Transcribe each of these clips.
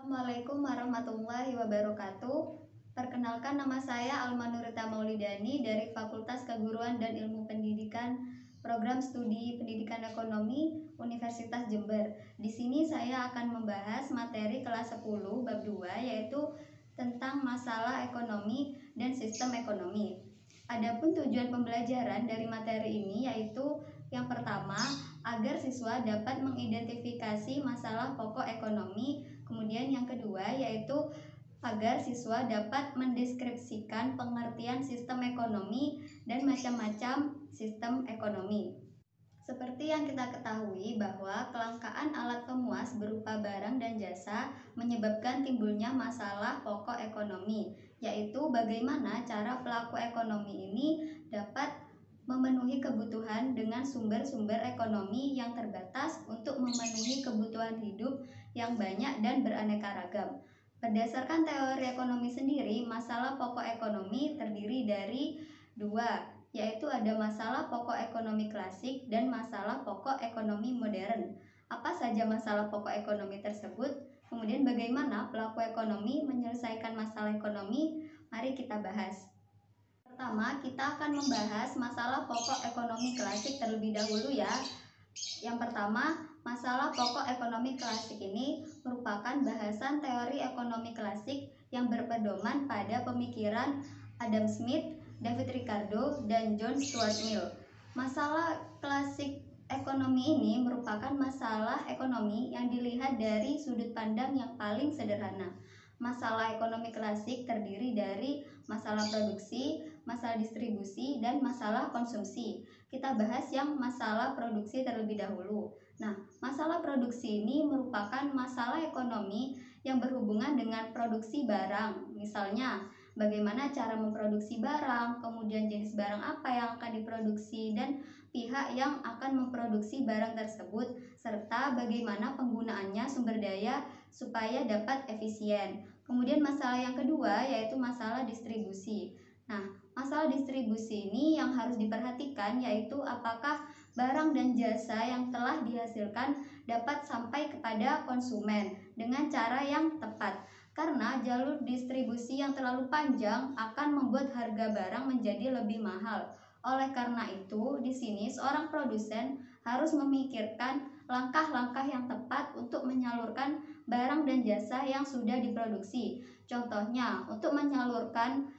Assalamualaikum warahmatullahi wabarakatuh. Perkenalkan, nama saya Alma Nurita Maulidani dari Fakultas Keguruan dan Ilmu Pendidikan Program Studi Pendidikan Ekonomi Universitas Jember. Di sini saya akan membahas materi kelas 10 bab 2, yaitu tentang masalah ekonomi dan sistem ekonomi. Adapun tujuan pembelajaran dari materi ini yaitu yang pertama, agar siswa dapat mengidentifikasi masalah pokok ekonomi. Kemudian yang kedua yaitu agar siswa dapat mendeskripsikan pengertian sistem ekonomi dan macam-macam sistem ekonomi. Seperti yang kita ketahui bahwa kelangkaan alat pemuas berupa barang dan jasa menyebabkan timbulnya masalah pokok ekonomi, yaitu bagaimana cara pelaku ekonomi ini dapat memenuhi kebutuhan dengan sumber-sumber ekonomi yang terbatas untuk memenuhi kebutuhan hidup yang banyak dan beraneka ragam. Berdasarkan teori ekonomi sendiri, masalah pokok ekonomi terdiri dari dua, yaitu ada masalah pokok ekonomi klasik dan masalah pokok ekonomi modern. Apa saja masalah pokok ekonomi tersebut? Kemudian bagaimana pelaku ekonomi menyelesaikan masalah ekonomi? Mari kita bahas. Pertama, kita akan membahas masalah pokok ekonomi klasik terlebih dahulu ya. Yang pertama, masalah pokok ekonomi klasik ini merupakan bahasan teori ekonomi klasik yang berpedoman pada pemikiran Adam Smith, David Ricardo, dan John Stuart Mill. Masalah klasik ekonomi ini merupakan masalah ekonomi yang dilihat dari sudut pandang yang paling sederhana. Masalah ekonomi klasik terdiri dari masalah produksi, masalah distribusi, dan masalah konsumsi. Kita bahas yang masalah produksi terlebih dahulu. Nah, masalah produksi ini merupakan masalah ekonomi yang berhubungan dengan produksi barang. Misalnya, bagaimana cara memproduksi barang, kemudian jenis barang apa yang akan diproduksi, dan pihak yang akan memproduksi barang tersebut, serta bagaimana penggunaannya sumber daya supaya dapat efisien. Kemudian masalah yang kedua yaitu masalah distribusi. Nah, masalah distribusi ini yang harus diperhatikan yaitu apakah barang dan jasa yang telah dihasilkan dapat sampai kepada konsumen dengan cara yang tepat. Karena jalur distribusi yang terlalu panjang akan membuat harga barang menjadi lebih mahal. Oleh karena itu, di sini seorang produsen harus memikirkan langkah-langkah yang tepat untuk menyalurkan barang dan jasa yang sudah diproduksi. Contohnya, untuk menyalurkan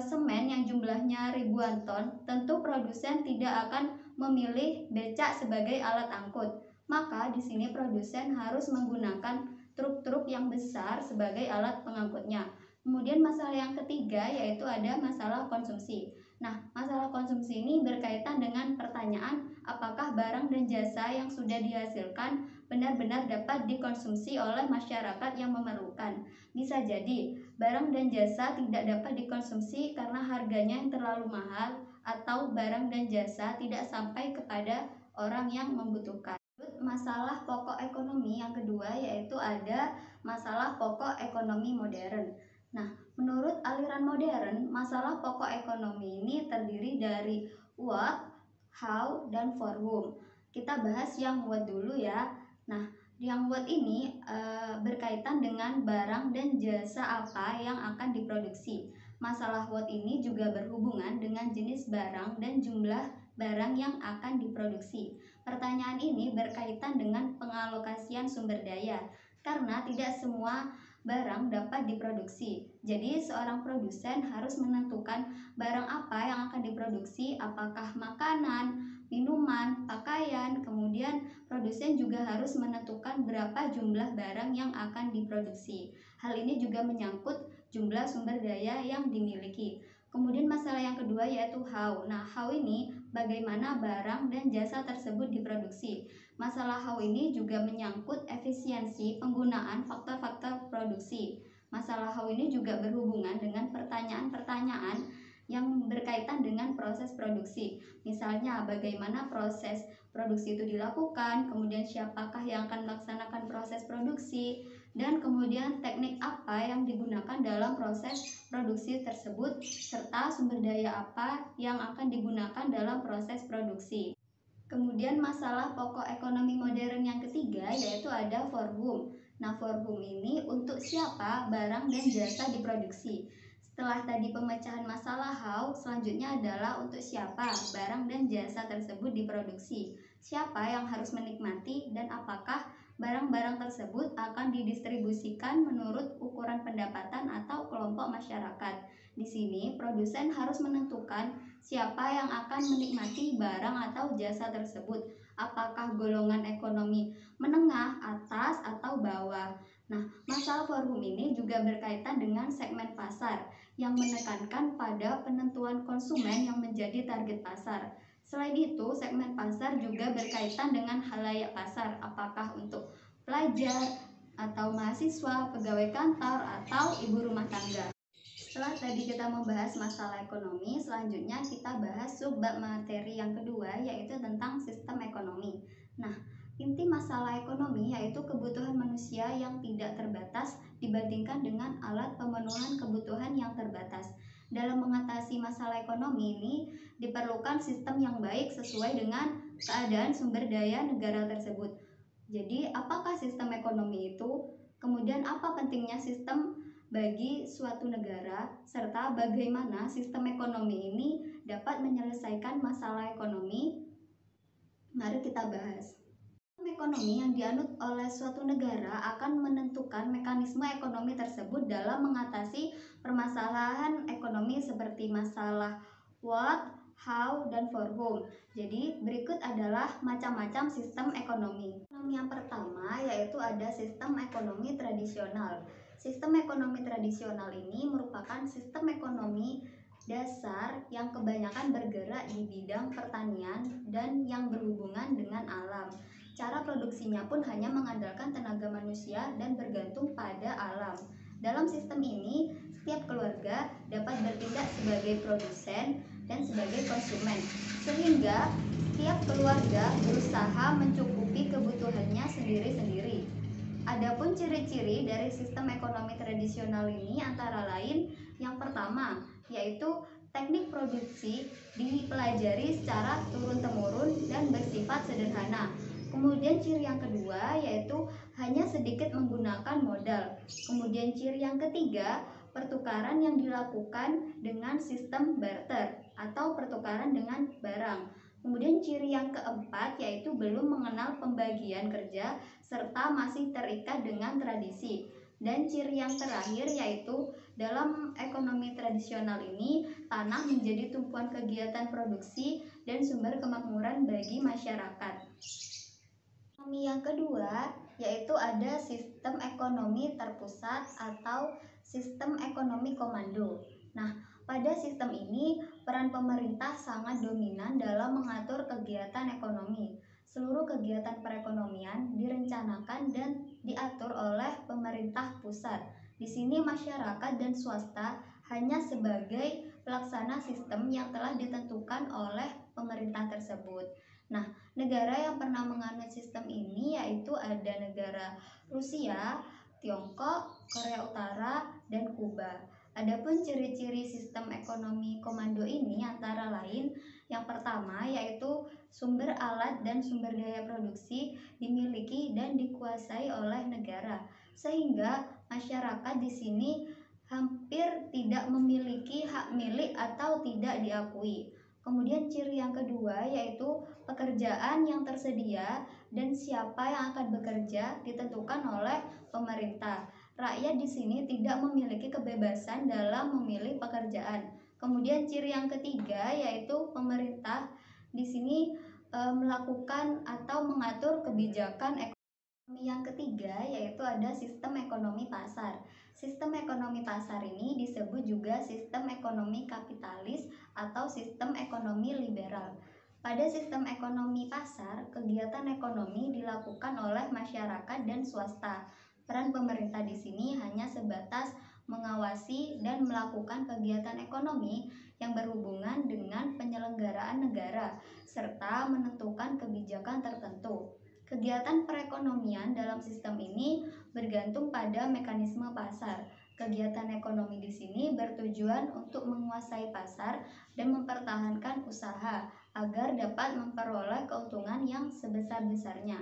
semen yang jumlahnya ribuan ton, tentu produsen tidak akan memilih becak sebagai alat angkut. Maka di sini produsen harus menggunakan truk-truk yang besar sebagai alat pengangkutnya. Kemudian masalah yang ketiga yaitu ada masalah konsumsi. Nah, masalah konsumsi ini berkaitan dengan pertanyaan apakah barang dan jasa yang sudah dihasilkan benar-benar dapat dikonsumsi oleh masyarakat yang memerlukan. Bisa jadi barang dan jasa tidak dapat dikonsumsi karena harganya yang terlalu mahal atau barang dan jasa tidak sampai kepada orang yang membutuhkan. Masalah pokok ekonomi yang kedua yaitu ada masalah pokok ekonomi modern. Nah, menurut aliran modern, masalah pokok ekonomi ini terdiri dari what, how, dan for whom. Kita bahas yang what dulu ya. Nah, yang what ini berkaitan dengan barang dan jasa apa yang akan diproduksi. Masalah what ini juga berhubungan dengan jenis barang dan jumlah barang yang akan diproduksi. Pertanyaan ini berkaitan dengan pengalokasian sumber daya, karena tidak semua barang dapat diproduksi. Jadi seorang produsen harus menentukan barang apa yang akan diproduksi, apakah makanan, minuman, pakaian. Kemudian produsen juga harus menentukan berapa jumlah barang yang akan diproduksi. Hal ini juga menyangkut jumlah sumber daya yang dimiliki. Kemudian masalah yang kedua yaitu how. Nah, how ini bagaimana barang dan jasa tersebut diproduksi. Masalah how ini juga menyangkut efisiensi penggunaan faktor-faktor produksi. Masalah how ini juga berhubungan dengan pertanyaan-pertanyaan yang berkaitan dengan proses produksi. Misalnya bagaimana proses produksi itu dilakukan, kemudian siapakah yang akan melaksanakan proses produksi, dan kemudian teknik apa yang digunakan dalam proses produksi tersebut, serta sumber daya apa yang akan digunakan dalam proses produksi. Kemudian masalah pokok ekonomi modern yang ketiga yaitu ada for whom. Nah, for whom ini untuk siapa barang dan jasa diproduksi. Setelah tadi pemecahan masalah how, selanjutnya adalah untuk siapa barang dan jasa tersebut diproduksi. Siapa yang harus menikmati dan apakah barang-barang tersebut akan didistribusikan menurut ukuran pendapatan atau kelompok masyarakat. Di sini, produsen harus menentukan siapa yang akan menikmati barang atau jasa tersebut. Apakah golongan ekonomi menengah, atas, atau bawah. Nah, masalah for whom ini juga berkaitan dengan segmen pasar yang menekankan pada penentuan konsumen yang menjadi target pasar. Selain itu, segmen pasar juga berkaitan dengan khalayak pasar, apakah untuk pelajar atau mahasiswa, pegawai kantor, atau ibu rumah tangga. Setelah tadi kita membahas masalah ekonomi, selanjutnya kita bahas subbab materi yang kedua, yaitu tentang sistem ekonomi. Nah, inti masalah ekonomi yaitu kebutuhan manusia yang tidak terbatas dibandingkan dengan alat pemenuhan kebutuhan yang terbatas. Dalam mengatasi masalah ekonomi ini, diperlukan sistem yang baik sesuai dengan keadaan sumber daya negara tersebut. Jadi, apakah sistem ekonomi itu? Kemudian, apa pentingnya sistem bagi suatu negara, serta bagaimana sistem ekonomi ini dapat menyelesaikan masalah ekonomi? Mari kita bahas. Sistem ekonomi yang dianut oleh suatu negara akan menentukan mekanisme ekonomi tersebut dalam mengatasi permasalahan ekonomi seperti masalah what, how, dan for whom. Jadi berikut adalah macam-macam sistem ekonomi. Yang pertama yaitu ada sistem ekonomi tradisional. Sistem ekonomi tradisional ini merupakan sistem ekonomi dasar yang kebanyakan bergerak di bidang pertanian dan yang berhubungan dengan alam. Cara produksinya pun hanya mengandalkan tenaga manusia dan bergantung pada alam. Dalam sistem ini, setiap keluarga dapat bertindak sebagai produsen dan sebagai konsumen, sehingga setiap keluarga berusaha mencukupi kebutuhannya sendiri-sendiri. Adapun ciri-ciri dari sistem ekonomi tradisional ini antara lain yang pertama, yaitu teknik produksi dipelajari secara turun-temurun dan bersifat sederhana. Kemudian ciri yang kedua yaitu hanya sedikit menggunakan modal. Kemudian ciri yang ketiga, pertukaran yang dilakukan dengan sistem barter atau pertukaran dengan barang. Kemudian ciri yang keempat yaitu belum mengenal pembagian kerja serta masih terikat dengan tradisi. Dan ciri yang terakhir yaitu dalam ekonomi tradisional ini tanah menjadi tumpuan kegiatan produksi dan sumber kemakmuran bagi masyarakat. Ekonomi yang kedua yaitu ada sistem ekonomi terpusat atau sistem ekonomi komando. Nah, pada sistem ini peran pemerintah sangat dominan dalam mengatur kegiatan ekonomi. Seluruh kegiatan perekonomian direncanakan dan diatur oleh pemerintah pusat. Di sini masyarakat dan swasta hanya sebagai pelaksana sistem yang telah ditentukan oleh pemerintah tersebut. Nah, negara yang pernah menganut sistem ini yaitu ada negara Rusia, Tiongkok, Korea Utara, dan Kuba. Adapun ciri-ciri sistem ekonomi komando ini antara lain yang pertama yaitu sumber alat dan sumber daya produksi dimiliki dan dikuasai oleh negara, sehingga masyarakat di sini hampir tidak memiliki hak milik atau tidak diakui. Kemudian ciri yang kedua yaitu pekerjaan yang tersedia dan siapa yang akan bekerja ditentukan oleh pemerintah. Rakyat di sini tidak memiliki kebebasan dalam memilih pekerjaan. Kemudian ciri yang ketiga yaitu pemerintah di sini melakukan atau mengatur kebijakan ekonomi. Yang ketiga yaitu ada sistem ekonomi pasar. Sistem ekonomi pasar ini disebut juga sistem ekonomi kapitalis atau sistem ekonomi liberal. Pada sistem ekonomi pasar, kegiatan ekonomi dilakukan oleh masyarakat dan swasta. Peran pemerintah di sini hanya sebatas mengawasi dan melakukan kegiatan ekonomi yang berhubungan dengan penyelenggaraan negara serta menentukan kebijakan tertentu. Kegiatan perekonomian dalam sistem ini bergantung pada mekanisme pasar. Kegiatan ekonomi di sini bertujuan untuk menguasai pasar dan mempertahankan usaha agar dapat memperoleh keuntungan yang sebesar-besarnya.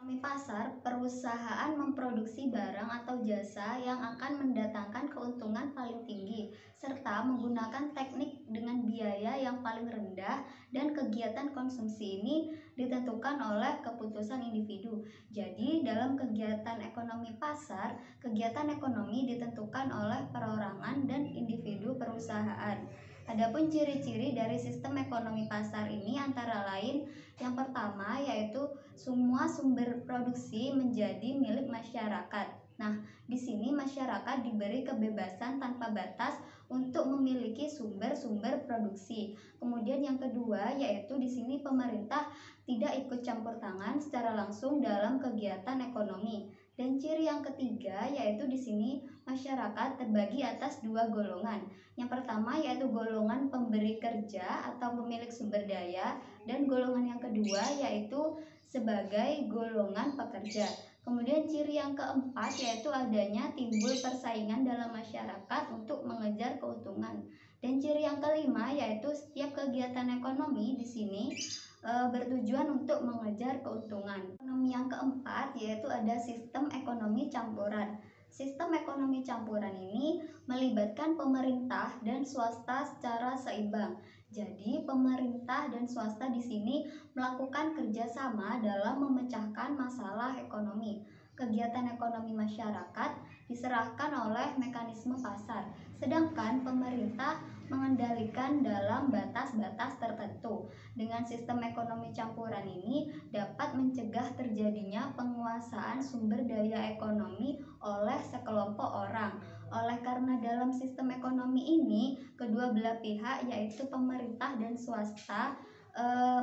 Ekonomi pasar, perusahaan memproduksi barang atau jasa yang akan mendatangkan keuntungan paling tinggi, serta menggunakan teknik dengan biaya yang paling rendah, dan kegiatan konsumsi ini ditentukan oleh keputusan individu. Jadi, dalam kegiatan ekonomi pasar, kegiatan ekonomi ditentukan oleh perorangan dan individu perusahaan. Adapun ciri-ciri dari sistem ekonomi pasar ini antara lain, yang pertama yaitu semua sumber produksi menjadi milik masyarakat. Nah, di sini masyarakat diberi kebebasan tanpa batas untuk memiliki sumber-sumber produksi. Kemudian yang kedua yaitu di sini pemerintah tidak ikut campur tangan secara langsung dalam kegiatan ekonomi. Dan ciri yang ketiga yaitu di sini masyarakat terbagi atas dua golongan. Yang pertama yaitu golongan pemberi kerja atau pemilik sumber daya, dan golongan yang kedua yaitu sebagai golongan pekerja. Kemudian ciri yang keempat yaitu adanya timbul persaingan dalam masyarakat untuk mengejar keuntungan. Dan ciri yang kelima yaitu setiap kegiatan ekonomi di sini bertujuan untuk mengejar keuntungan. Ekonomi yang keempat yaitu ada sistem ekonomi campuran. Sistem ekonomi campuran ini melibatkan pemerintah dan swasta secara seimbang. Jadi, pemerintah dan swasta di sini melakukan kerjasama dalam memecahkan masalah ekonomi. Kegiatan ekonomi masyarakat diserahkan oleh mekanisme pasar, sedangkan pemerintah mengendalikan dalam batas-batas tertentu. Dengan sistem ekonomi campuran ini dapat mencegah terjadinya penguasaan sumber daya ekonomi oleh sekelompok orang. Oleh karena dalam sistem ekonomi ini, kedua belah pihak yaitu pemerintah dan swasta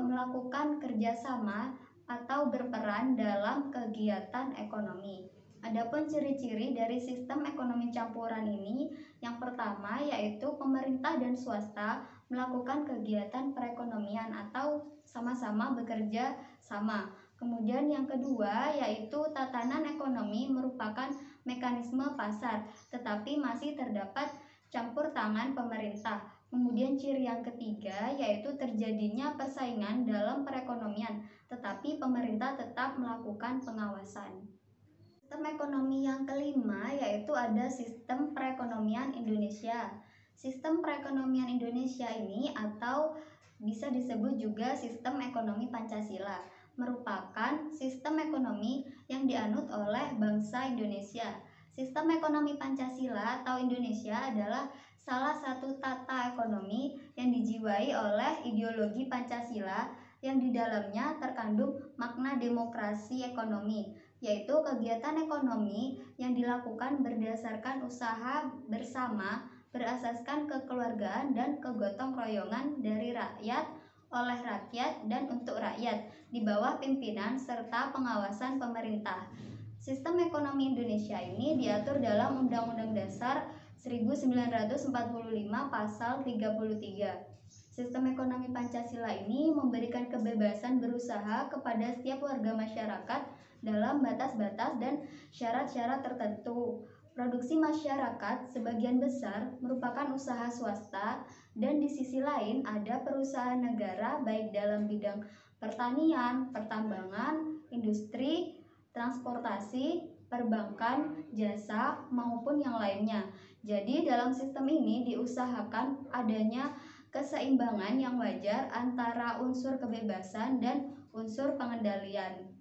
melakukan kerjasama atau berperan dalam kegiatan ekonomi. Adapun ciri-ciri dari sistem ekonomi campuran ini, yang pertama yaitu pemerintah dan swasta melakukan kegiatan perekonomian atau sama-sama bekerja sama. Kemudian yang kedua yaitu tatanan ekonomi merupakan mekanisme pasar, tetapi masih terdapat campur tangan pemerintah. Kemudian ciri yang ketiga yaitu terjadinya persaingan dalam perekonomian, tetapi pemerintah tetap melakukan pengawasan. Sistem ekonomi yang kelima yaitu ada sistem perekonomian Indonesia. Sistem perekonomian Indonesia ini atau bisa disebut juga sistem ekonomi Pancasila, merupakan sistem ekonomi yang dianut oleh bangsa Indonesia. Sistem ekonomi Pancasila atau Indonesia adalah salah satu tata ekonomi yang dijiwai oleh ideologi Pancasila yang di dalamnya terkandung makna demokrasi ekonomi, yaitu kegiatan ekonomi yang dilakukan berdasarkan usaha bersama, berasaskan kekeluargaan dan kegotong royongan dari rakyat, oleh rakyat, dan untuk rakyat, di bawah pimpinan serta pengawasan pemerintah. Sistem ekonomi Indonesia ini diatur dalam Undang-Undang Dasar 1945 Pasal 33. Sistem ekonomi Pancasila ini memberikan kebebasan berusaha kepada setiap warga masyarakat dalam batas-batas dan syarat-syarat tertentu. Produksi masyarakat sebagian besar merupakan usaha swasta, dan di sisi lain ada perusahaan negara baik dalam bidang pertanian, pertambangan, industri, transportasi, perbankan, jasa, maupun yang lainnya. Jadi dalam sistem ini diusahakan adanya keseimbangan yang wajar antara unsur kebebasan dan unsur pengendalian.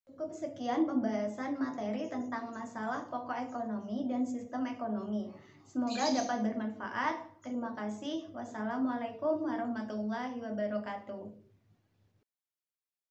Cukup sekian pembahasan materi tentang masalah pokok ekonomi dan sistem ekonomi. Semoga dapat bermanfaat. Terima kasih. Wassalamualaikum warahmatullahi wabarakatuh.